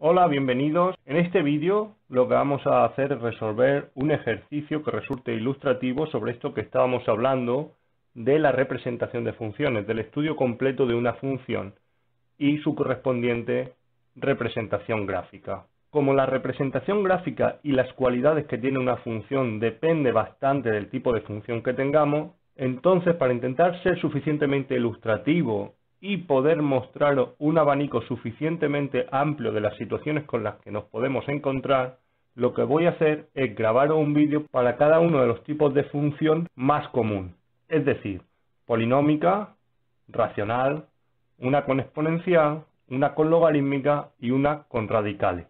Hola, bienvenidos. En este vídeo lo que vamos a hacer es resolver un ejercicio que resulte ilustrativo sobre esto que estábamos hablando de la representación de funciones, del estudio completo de una función y su correspondiente representación gráfica. Como la representación gráfica y las cualidades que tiene una función depende bastante del tipo de función que tengamos, entonces para intentar ser suficientemente ilustrativo y poder mostrar un abanico suficientemente amplio de las situaciones con las que nos podemos encontrar, lo que voy a hacer es grabar un vídeo para cada uno de los tipos de función más común, es decir, polinómica, racional, una con exponencial, una con logarítmica y una con radicales.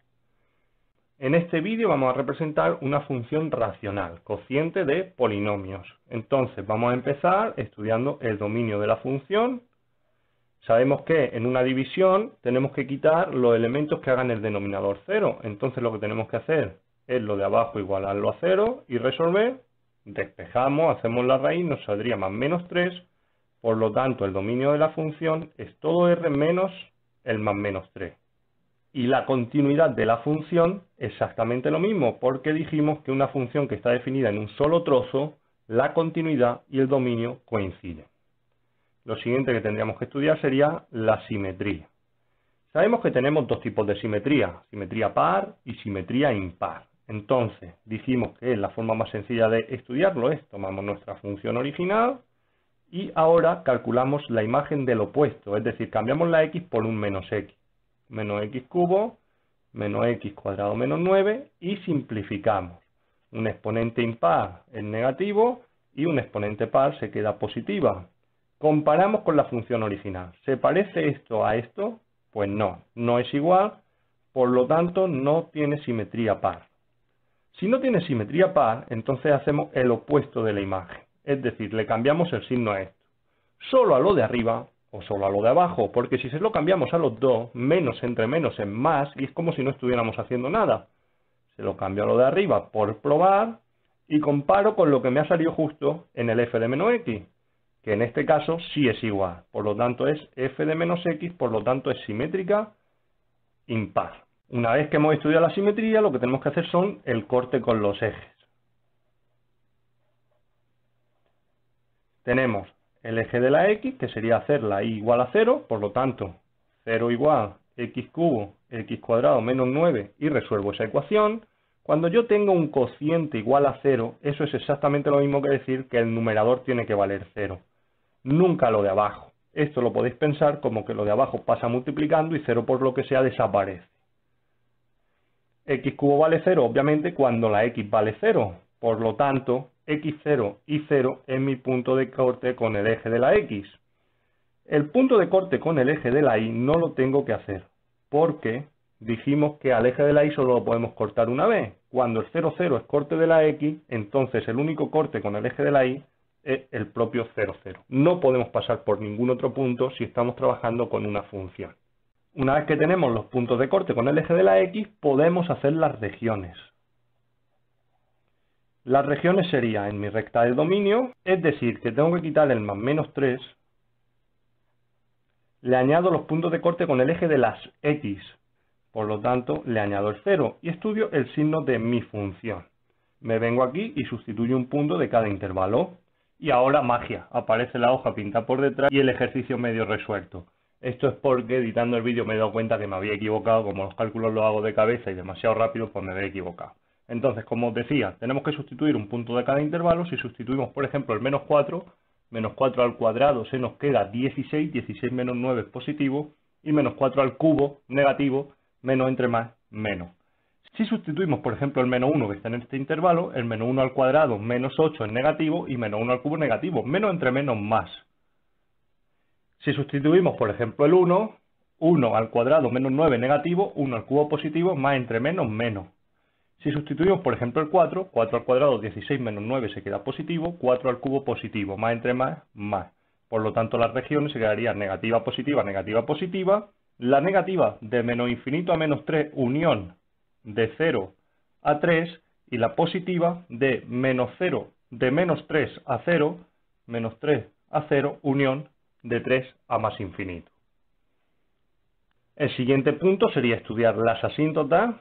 En este vídeo vamos a representar una función racional, cociente de polinomios. Entonces vamos a empezar estudiando el dominio de la función. Sabemos que en una división tenemos que quitar los elementos que hagan el denominador 0. Entonces lo que tenemos que hacer es lo de abajo igualarlo a 0 y resolver. Despejamos, hacemos la raíz, nos saldría más menos 3. Por lo tanto, el dominio de la función es todo r menos el más menos 3. Y la continuidad de la función exactamente lo mismo, porque dijimos que una función que está definida en un solo trozo, la continuidad y el dominio coinciden. Lo siguiente que tendríamos que estudiar sería la simetría. Sabemos que tenemos dos tipos de simetría, simetría par y simetría impar. Entonces, dijimos que la forma más sencilla de estudiarlo es, tomamos nuestra función original y ahora calculamos la imagen del opuesto, es decir, cambiamos la x por un menos x. Menos x cubo, menos x cuadrado menos 9 y simplificamos. Un exponente impar es negativo y un exponente par se queda positiva. Comparamos con la función original. ¿Se parece esto a esto? Pues no, no es igual, por lo tanto no tiene simetría par. Si no tiene simetría par, entonces hacemos el opuesto de la imagen, es decir, le cambiamos el signo a esto. Solo a lo de arriba o solo a lo de abajo, porque si se lo cambiamos a los dos, menos entre menos es más y es como si no estuviéramos haciendo nada. Se lo cambio a lo de arriba por probar y comparo con lo que me ha salido justo en el f de menos x. Que en este caso sí es igual, por lo tanto es f de menos x, por lo tanto es simétrica impar. Una vez que hemos estudiado la simetría, lo que tenemos que hacer son el corte con los ejes. Tenemos el eje de la x, que sería hacer la y igual a 0, por lo tanto 0 igual x cubo, x cuadrado menos 9 y resuelvo esa ecuación. Cuando yo tengo un cociente igual a 0, eso es exactamente lo mismo que decir que el numerador tiene que valer 0. Nunca lo de abajo. Esto lo podéis pensar como que lo de abajo pasa multiplicando y 0 por lo que sea desaparece. X cubo vale 0, obviamente, cuando la x vale 0. Por lo tanto, x0 y 0 es mi punto de corte con el eje de la x. El punto de corte con el eje de la y no lo tengo que hacer, porque dijimos que al eje de la y solo lo podemos cortar una vez. Cuando el 0, 0 es corte de la x, entonces el único corte con el eje de la y es el propio 0, 0. No podemos pasar por ningún otro punto si estamos trabajando con una función. Una vez que tenemos los puntos de corte con el eje de la x, podemos hacer las regiones. Las regiones serían en mi recta del dominio, es decir, que tengo que quitar el más menos 3, le añado los puntos de corte con el eje de las x, por lo tanto le añado el 0 y estudio el signo de mi función. Me vengo aquí y sustituyo un punto de cada intervalo. Y ahora magia, aparece la hoja pintada por detrás y el ejercicio medio resuelto. Esto es porque editando el vídeo me he dado cuenta que me había equivocado, como los cálculos los hago de cabeza y demasiado rápido, pues me había equivocado. Entonces, como os decía, tenemos que sustituir un punto de cada intervalo. Si sustituimos, por ejemplo, el menos 4 al cuadrado se nos queda 16, 16 menos 9 es positivo, y menos 4 al cubo, negativo, menos entre más, menos. Si sustituimos, por ejemplo, el menos 1 que está en este intervalo, el menos 1 al cuadrado menos 8 es negativo y menos 1 al cubo negativo, menos entre menos más. Si sustituimos, por ejemplo, el 1, 1 al cuadrado menos 9 negativo, 1 al cubo positivo, más entre menos, menos. Si sustituimos, por ejemplo, el 4, 4 al cuadrado 16 menos 9 se queda positivo, 4 al cubo positivo, más entre más, más. Por lo tanto, las regiones se quedarían negativa, positiva, negativa, positiva. La negativa de menos infinito a menos 3, unión de 0 a 3, y la positiva de menos 0, de menos 3 a 0, menos 3 a 0, unión de 3 a más infinito. El siguiente punto sería estudiar las asíntotas.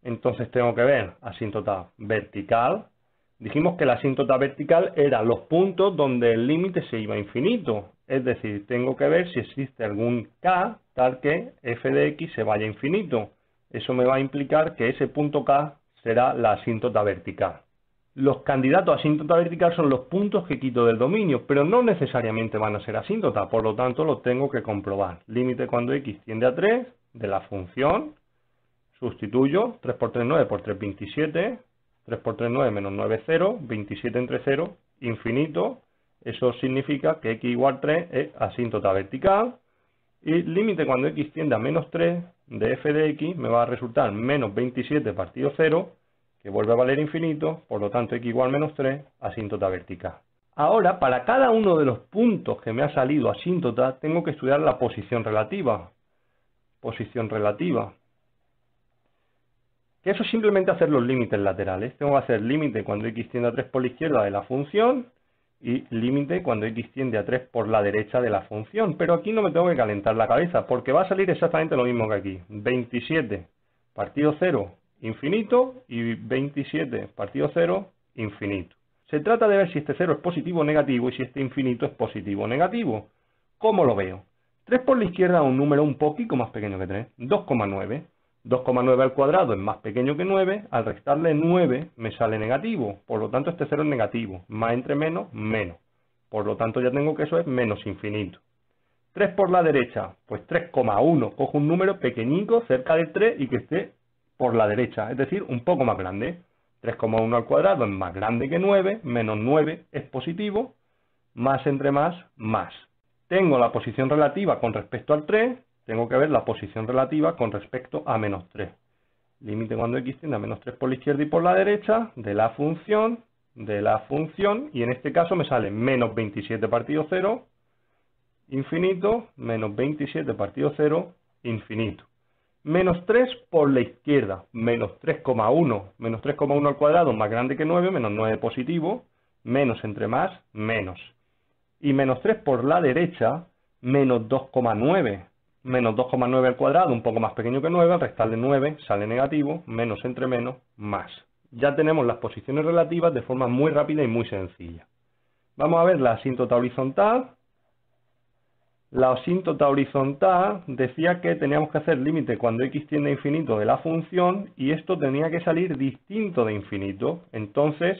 Entonces tengo que ver asíntota vertical. Dijimos que la asíntota vertical era los puntos donde el límite se iba a infinito. Es decir, tengo que ver si existe algún k tal que f de x se vaya a infinito. Eso me va a implicar que ese punto k será la asíntota vertical. Los candidatos a asíntota vertical son los puntos que quito del dominio, pero no necesariamente van a ser asíntotas, por lo tanto los tengo que comprobar. Límite cuando x tiende a 3 de la función, sustituyo 3 por 3, 9 por 3, 27, 3 por 3, 9 menos 9, 0, 27 entre 0, infinito. Eso significa que x igual 3 es asíntota vertical. Y límite cuando x tiende a menos 3 de f de x me va a resultar menos 27 partido 0, que vuelve a valer infinito, por lo tanto x igual menos 3, asíntota vertical. Ahora, para cada uno de los puntos que me ha salido asíntota, tengo que estudiar la posición relativa. Posición relativa. Que eso es simplemente hacer los límites laterales. Tengo que hacer límite cuando x tiende a 3 por la izquierda de la función y límite cuando x tiende a 3 por la derecha de la función. Pero aquí no me tengo que calentar la cabeza, porque va a salir exactamente lo mismo que aquí. 27 partido 0, infinito, y 27 partido 0, infinito. Se trata de ver si este 0 es positivo o negativo y si este infinito es positivo o negativo. ¿Cómo lo veo? 3 por la izquierda es un número un poquito más pequeño que 3, 2,9. 2,9 al cuadrado es más pequeño que 9, al restarle 9 me sale negativo, por lo tanto este 0 es negativo, más entre menos, menos. Por lo tanto ya tengo que eso es menos infinito. 3 por la derecha, pues 3,1, cojo un número pequeñico cerca del 3 y que esté por la derecha, es decir, un poco más grande. 3,1 al cuadrado es más grande que 9, menos 9 es positivo, más entre más, más. Tengo la posición relativa con respecto al 3, tengo que ver la posición relativa con respecto a menos 3. Límite cuando x tiende a menos 3 por la izquierda y por la derecha de la función, y en este caso me sale menos 27 partido 0, infinito, menos 27 partido 0, infinito. Menos 3 por la izquierda, menos 3,1. Menos 3,1 al cuadrado más grande que 9, menos 9 positivo, menos entre más, menos. Y menos 3 por la derecha, menos 2,9. Menos 2,9 al cuadrado, un poco más pequeño que 9, al restarle 9 sale negativo, menos entre menos, más. Ya tenemos las posiciones relativas de forma muy rápida y muy sencilla. Vamos a ver la asíntota horizontal. La asíntota horizontal decía que teníamos que hacer límite cuando x tiende a infinito de la función y esto tenía que salir distinto de infinito. Entonces,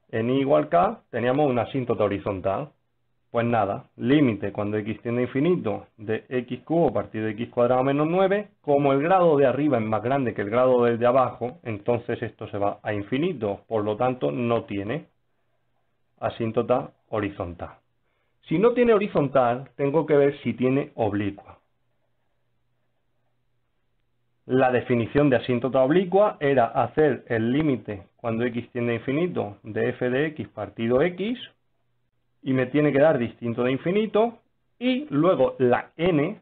en y igual k teníamos una asíntota horizontal. Pues nada, límite cuando x tiende a infinito de x cubo partido de x cuadrado menos 9, como el grado de arriba es más grande que el grado del de abajo, entonces esto se va a infinito, por lo tanto no tiene asíntota horizontal. Si no tiene horizontal, tengo que ver si tiene oblicua. La definición de asíntota oblicua era hacer el límite cuando x tiende a infinito de f de x partido x, y me tiene que dar distinto de infinito, y luego la n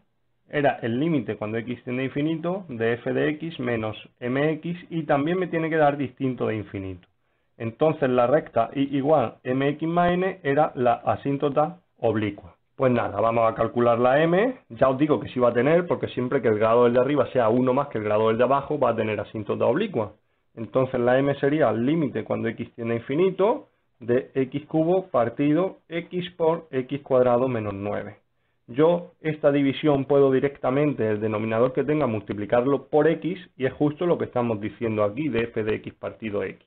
era el límite cuando x tiende a infinito de f de x menos mx, y también me tiene que dar distinto de infinito. Entonces la recta y igual mx más n era la asíntota oblicua. Pues nada, vamos a calcular la m. Ya os digo que sí va a tener, porque siempre que el grado del de arriba sea 1 más que el grado del de abajo, va a tener asíntota oblicua. Entonces la m sería el límite cuando x tiende a infinito de x cubo partido x por x cuadrado menos 9. Yo esta división puedo directamente, el denominador que tenga, multiplicarlo por x, y es justo lo que estamos diciendo aquí de f de x partido x.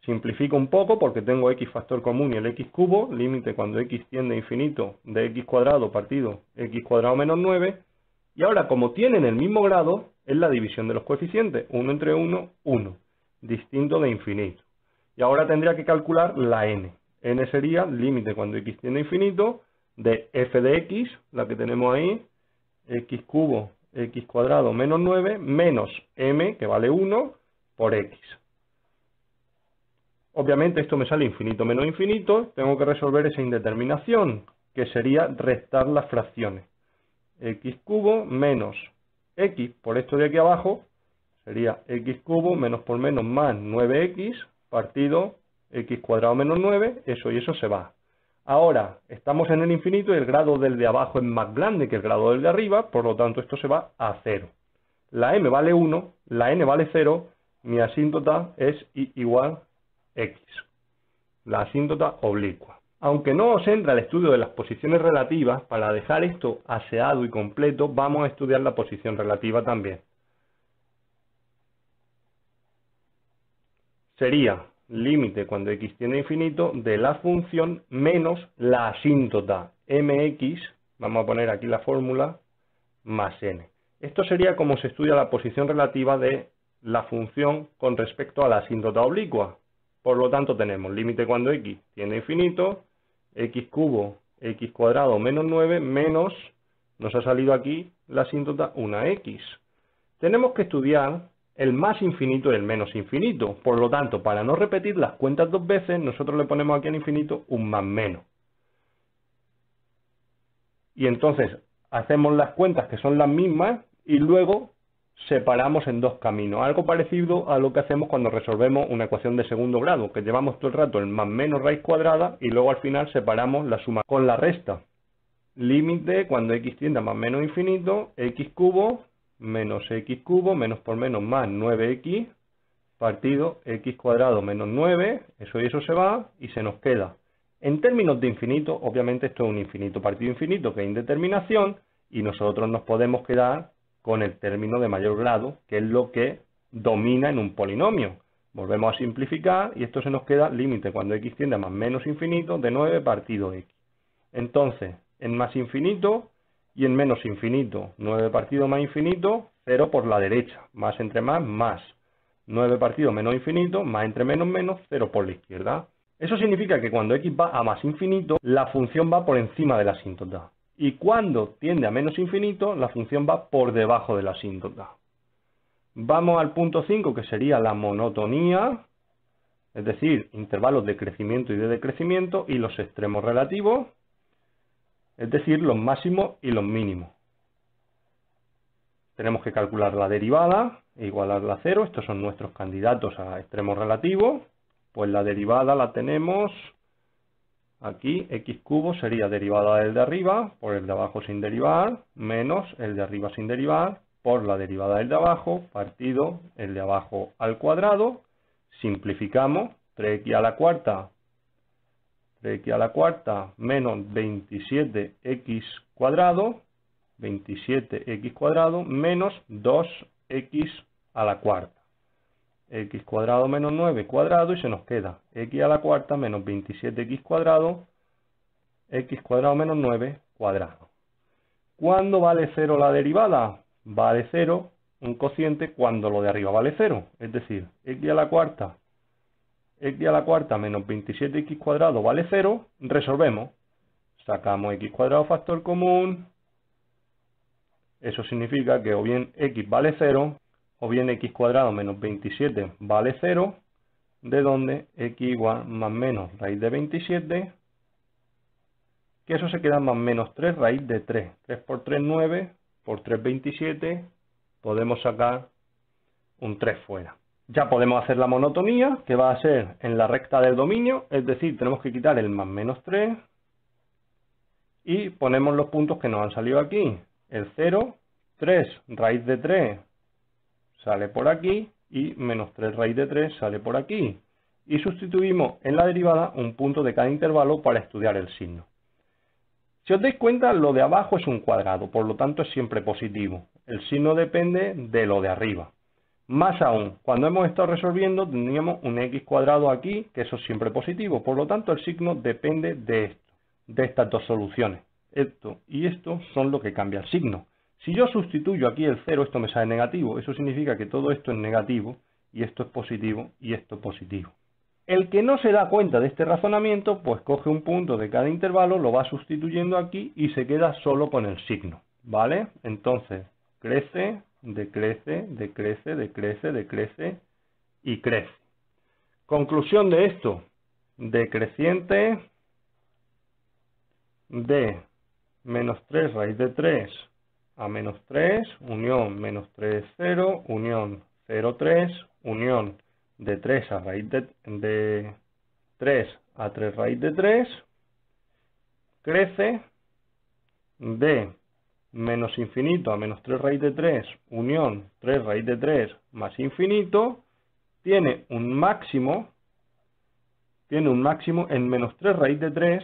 Simplifico un poco porque tengo x factor común y el x cubo, límite cuando x tiende a infinito de x cuadrado partido x cuadrado menos 9, y ahora como tienen el mismo grado, es la división de los coeficientes, 1 entre 1, 1, distinto de infinito. Y ahora tendría que calcular la n. N sería límite cuando x tiende a infinito de f de x, la que tenemos ahí, x cubo, x cuadrado menos 9, menos m, que vale 1, por x. Obviamente esto me sale infinito menos infinito, tengo que resolver esa indeterminación, que sería restar las fracciones. X cubo menos x por esto de aquí abajo, sería x cubo menos por menos más 9x, partido x cuadrado menos 9, eso y eso se va. Ahora, estamos en el infinito y el grado del de abajo es más grande que el grado del de arriba, por lo tanto esto se va a 0. La m vale 1, la n vale 0, mi asíntota es y igual x, la asíntota oblicua. Aunque no os entra el estudio de las posiciones relativas, para dejar esto aseado y completo, vamos a estudiar la posición relativa también. Sería límite cuando x tiende a infinito de la función menos la asíntota mx, vamos a poner aquí la fórmula, más n. Esto sería como se estudia la posición relativa de la función con respecto a la asíntota oblicua. Por lo tanto tenemos límite cuando x tiende a infinito, x cubo, x cuadrado menos 9, menos, nos ha salido aquí la asíntota 1x. Tenemos que estudiar el más infinito y el menos infinito. Por lo tanto, para no repetir las cuentas dos veces, nosotros le ponemos aquí al infinito un más menos. Y entonces hacemos las cuentas que son las mismas y luego separamos en dos caminos. Algo parecido a lo que hacemos cuando resolvemos una ecuación de segundo grado, que llevamos todo el rato el más menos raíz cuadrada y luego al final separamos la suma con la resta. Límite cuando x tiende a más menos infinito, x cubo menos x cubo, menos por menos más 9x, partido x cuadrado menos 9, eso y eso se va, y se nos queda. En términos de infinito, obviamente esto es un infinito partido infinito, que es indeterminación, y nosotros nos podemos quedar con el término de mayor grado, que es lo que domina en un polinomio. Volvemos a simplificar, y esto se nos queda límite cuando x tiende a más menos infinito, de 9 partido x. Entonces, en más infinito y en menos infinito. 9 partido más infinito, 0 por la derecha. Más entre más. 9 partido menos infinito, más entre menos, 0 por la izquierda. Eso significa que cuando x va a más infinito, la función va por encima de la asíntota. Y cuando tiende a menos infinito, la función va por debajo de la asíntota. Vamos al punto 5, que sería la monotonía, es decir, intervalos de crecimiento y de decrecimiento, y los extremos relativos, es decir, los máximos y los mínimos. Tenemos que calcular la derivada e igualarla a 0. Estos son nuestros candidatos a extremos relativos. Pues la derivada la tenemos aquí, x cubo sería derivada del de arriba por el de abajo sin derivar, menos el de arriba sin derivar por la derivada del de abajo, partido el de abajo al cuadrado. Simplificamos, 3x a la cuarta menos 27x cuadrado, 27x cuadrado menos 2x a la cuarta. X cuadrado menos 9 cuadrado y se nos queda x a la cuarta menos 27x cuadrado, x cuadrado menos 9 cuadrado. ¿Cuándo vale 0 la derivada? Vale 0 un cociente cuando lo de arriba vale 0. Es decir, x a la cuarta menos 27x cuadrado vale 0, resolvemos. Sacamos x cuadrado factor común. Eso significa que o bien x vale 0, o bien x cuadrado menos 27 vale 0, de donde x igual más menos raíz de 27, que eso se queda más menos 3 raíz de 3. 3 por 3, 9, por 3, 27, podemos sacar un 3 fuera. Ya podemos hacer la monotonía, que va a ser en la recta del dominio, es decir, tenemos que quitar el más menos 3 y ponemos los puntos que nos han salido aquí. El 0, 3 raíz de 3 sale por aquí y menos 3 raíz de 3 sale por aquí. Y sustituimos en la derivada un punto de cada intervalo para estudiar el signo. Si os dais cuenta, lo de abajo es un cuadrado, por lo tanto es siempre positivo. El signo depende de lo de arriba. Más aún, cuando hemos estado resolviendo tendríamos un x cuadrado aquí, que eso es siempre positivo. Por lo tanto, el signo depende de esto, de estas dos soluciones. Esto y esto son lo que cambia el signo. Si yo sustituyo aquí el 0, esto me sale negativo. Eso significa que todo esto es negativo, y esto es positivo, y esto es positivo. El que no se da cuenta de este razonamiento, pues coge un punto de cada intervalo, lo va sustituyendo aquí y se queda solo con el signo, ¿vale? Entonces, crece, decrece, decrece, decrece, decrece y crece. Conclusión de esto, decreciente de menos 3 raíz de 3 a menos 3, unión menos 3, 0, unión 0, 3, unión de 3 a raíz de 3 a 3 raíz de 3, crece de menos infinito a menos 3 raíz de 3 unión 3 raíz de 3 más infinito, tiene un máximo en menos 3 raíz de 3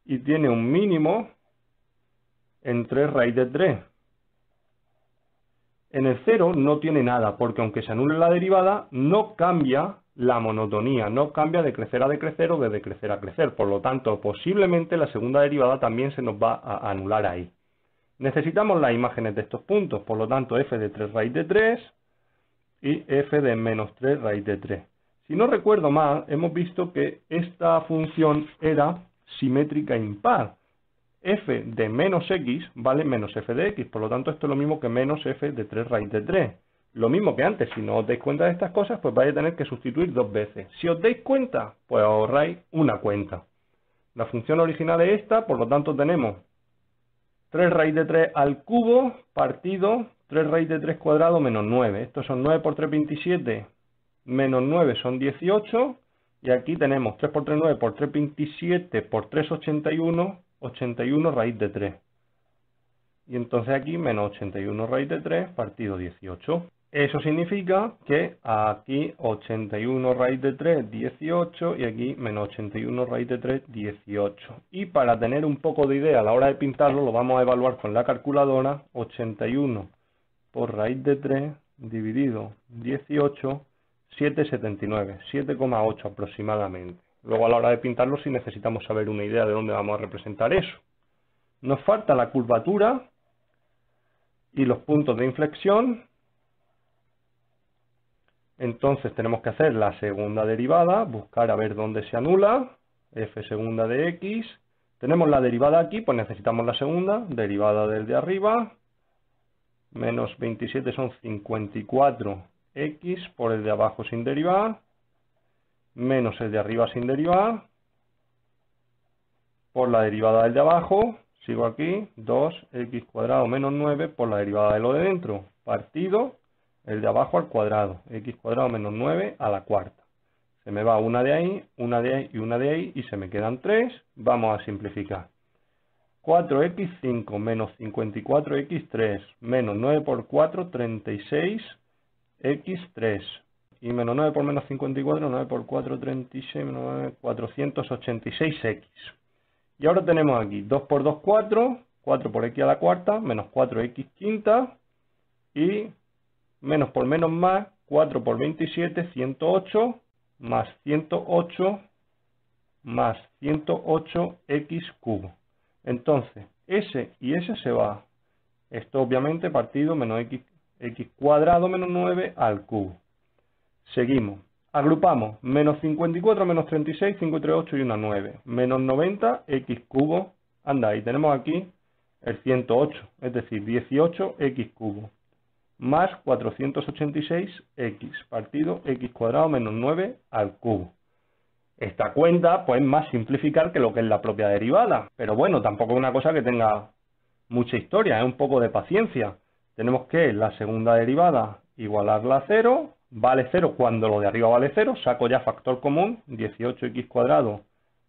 y tiene un mínimo en 3 raíz de 3. En el 0 no tiene nada, porque aunque se anule la derivada, no cambia la monotonía, no cambia de crecer a decrecer o de decrecer a crecer. Por lo tanto, posiblemente la segunda derivada también se nos va a anular ahí. Necesitamos las imágenes de estos puntos, por lo tanto, f de 3 raíz de 3 y f de menos 3 raíz de 3. Si no recuerdo mal, hemos visto que esta función era simétrica impar. F de menos x vale menos f de x, por lo tanto esto es lo mismo que menos f de 3 raíz de 3. Lo mismo que antes, si no os dais cuenta de estas cosas, pues vais a tener que sustituir dos veces. Si os dais cuenta, pues ahorráis una cuenta. La función original es esta, por lo tanto tenemos 3 raíz de 3 al cubo partido 3 raíz de 3 cuadrado menos 9. Estos son 9 por 3, 27, menos 9 son 18, y aquí tenemos 3 por 3, 9 por 3, 27, por 3, 81, 81 raíz de 3. Y entonces aquí menos 81 raíz de 3 partido 18. Eso significa que aquí 81 raíz de 3, 18, y aquí menos 81 raíz de 3, 18. Y para tener un poco de idea a la hora de pintarlo, lo vamos a evaluar con la calculadora. 81 por raíz de 3 dividido 18, 7,79, 7,8 aproximadamente. Luego a la hora de pintarlo sí necesitamos saber una idea de dónde vamos a representar eso. Nos falta la curvatura y los puntos de inflexión. Entonces tenemos que hacer la segunda derivada, buscar a ver dónde se anula, f segunda de x. Tenemos la derivada aquí, pues necesitamos la segunda, derivada del de arriba. Menos 27 son 54x por el de abajo sin derivar, menos el de arriba sin derivar, por la derivada del de abajo, sigo aquí, 2x cuadrado menos 9 por la derivada de lo de dentro, partido el de abajo al cuadrado, x cuadrado menos 9 a la cuarta. Se me va una de ahí, una de ahí y una de ahí, y se me quedan 3. Vamos a simplificar. 4x5 menos 54x3 menos 9 por 4, 36x3. Y menos 9 por menos 54, 9 por 4, 36, menos 9, 486x. Y ahora tenemos aquí 2 por 2, 4, 4 por x a la cuarta, menos 4x quinta, y menos por menos más, 4 por 27, 108, más 108, más 108x cubo. Entonces, S y S se va. Esto obviamente partido menos x cuadrado menos 9 al cubo. Seguimos. Agrupamos menos 54 menos 36, 5 y 3, 8 y 1, 9. Menos 90, x cubo. Anda, y tenemos aquí el 108, es decir, 18x cubo. Más 486x partido x cuadrado menos 9 al cubo. Esta cuenta pues es más simplificar que lo que es la propia derivada. Pero bueno, tampoco es una cosa que tenga mucha historia, es un poco de paciencia. Tenemos que la segunda derivada igualarla a 0. Vale 0 cuando lo de arriba vale 0, saco ya factor común, 18x cuadrado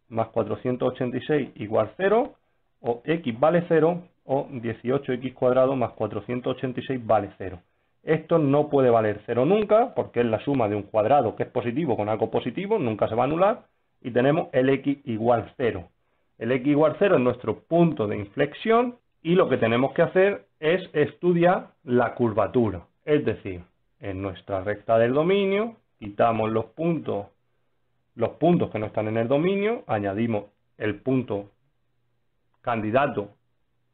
más 486 igual 0, o x vale 0, o 18x cuadrado más 486 vale 0. Esto no puede valer 0 nunca, porque es la suma de un cuadrado que es positivo con algo positivo, nunca se va a anular, y tenemos el x igual 0. El x igual 0 es nuestro punto de inflexión, y lo que tenemos que hacer es estudiar la curvatura, es decir, en nuestra recta del dominio, quitamos los puntos que no están en el dominio, añadimos el punto candidato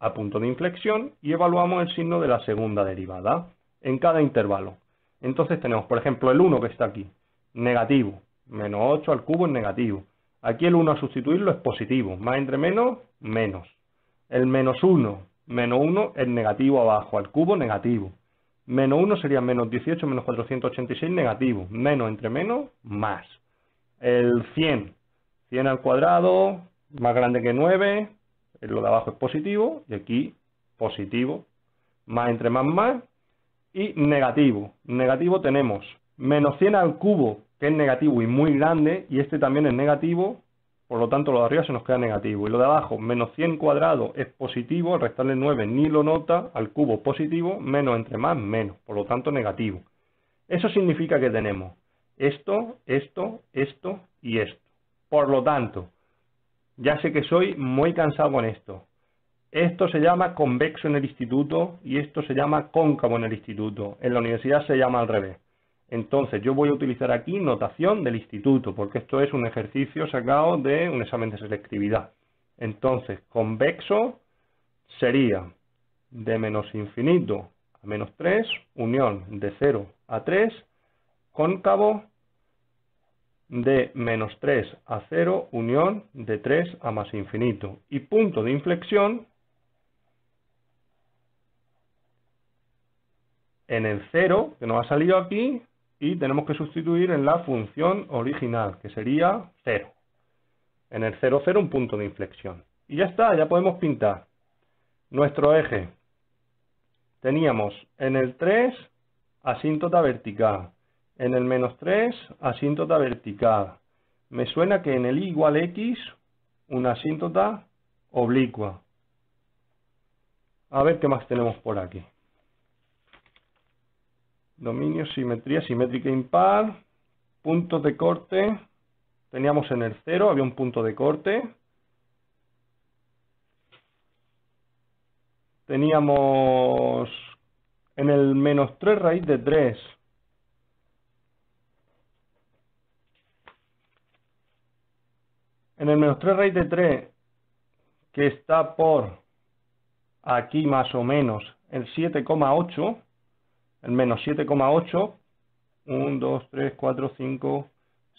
a punto de inflexión y evaluamos el signo de la segunda derivada en cada intervalo. Entonces tenemos, por ejemplo, el 1 que está aquí, negativo, menos 8 al cubo es negativo. Aquí el 1 a sustituirlo es positivo, más entre menos, menos. El menos 1 es negativo abajo, al cubo negativo. Menos 1 sería menos 18 menos 486 negativo. Menos entre menos, más. El 100 al cuadrado, más grande que 9. Lo de abajo es positivo. Y aquí, positivo. Más entre más. Y negativo. Negativo tenemos menos 100 al cubo, que es negativo y muy grande. Y este también es negativo. por lo tanto lo de arriba se nos queda negativo. Y lo de abajo, menos 100 cuadrado es positivo, al restarle 9 ni lo nota, al cubo positivo, menos entre más, menos, por lo tanto negativo. Eso significa que tenemos esto, esto, esto y esto. Por lo tanto, ya sé que soy muy cansado con esto. Esto se llama convexo en el instituto y esto se llama cóncavo en el instituto. En la universidad se llama al revés. Entonces yo voy a utilizar aquí notación del instituto, porque esto es un ejercicio sacado de un examen de selectividad. Entonces, convexo sería de menos infinito a menos 3, unión de 0 a 3, cóncavo de menos 3 a 0, unión de 3 a más infinito. Y punto de inflexión en el 0, que nos ha salido aquí, y tenemos que sustituir en la función original, que sería 0. En el 0, 0, un punto de inflexión. Y ya está, ya podemos pintar nuestro eje. Teníamos en el 3, asíntota vertical. En el menos 3, asíntota vertical. Me suena que en el y igual x, una asíntota oblicua. A ver qué más tenemos por aquí. Dominio, simetría, simétrica impar, puntos de corte, teníamos en el 0, había un punto de corte, teníamos en el menos 3 raíz de 3, en el menos 3 raíz de 3, que está por aquí más o menos el 7,8, el menos 7,8, 1, 2, 3, 4, 5,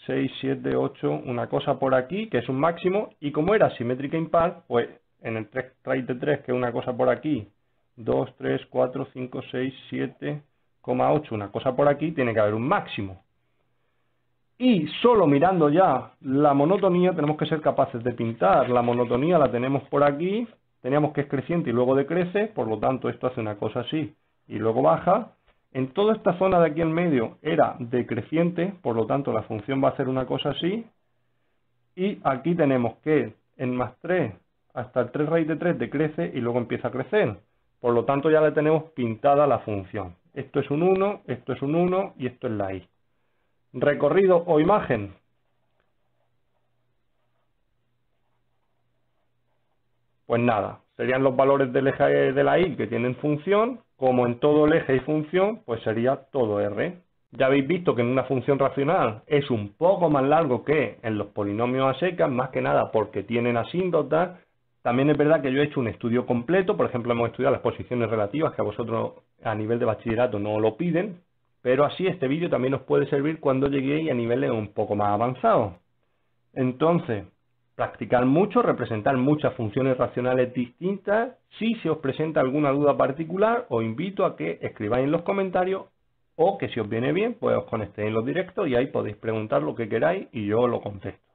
6, 7, 8, una cosa por aquí, que es un máximo, y como era simétrica impar, pues en el 3 raíz de 3, que es una cosa por aquí, 2, 3, 4, 5, 6, 7,8, una cosa por aquí, tiene que haber un máximo. Y solo mirando ya la monotonía tenemos que ser capaces de pintar. La monotonía la tenemos por aquí, teníamos que es creciente y luego decrece, por lo tanto esto hace una cosa así y luego baja. En toda esta zona de aquí en medio era decreciente, por lo tanto la función va a hacer una cosa así. Y aquí tenemos que en más 3 hasta el 3 raíz de 3 decrece y luego empieza a crecer. Por lo tanto ya le tenemos pintada la función. Esto es un 1, esto es un 1 y esto es la y. Recorrido o imagen. Pues nada, serían los valores del eje de la y que tienen función. Como en todo el eje hay función, pues sería todo R. Ya habéis visto que en una función racional es un poco más largo que en los polinomios a secas, más que nada porque tienen asíntotas. También es verdad que yo he hecho un estudio completo, por ejemplo hemos estudiado las posiciones relativas, que a vosotros a nivel de bachillerato no lo piden, pero así este vídeo también os puede servir cuando lleguéis a niveles un poco más avanzados. Entonces, practicar mucho, representar muchas funciones racionales distintas. Si se os presenta alguna duda particular, os invito a que escribáis en los comentarios o que si os viene bien, pues os conectéis en los directos y ahí podéis preguntar lo que queráis y yo lo contesto.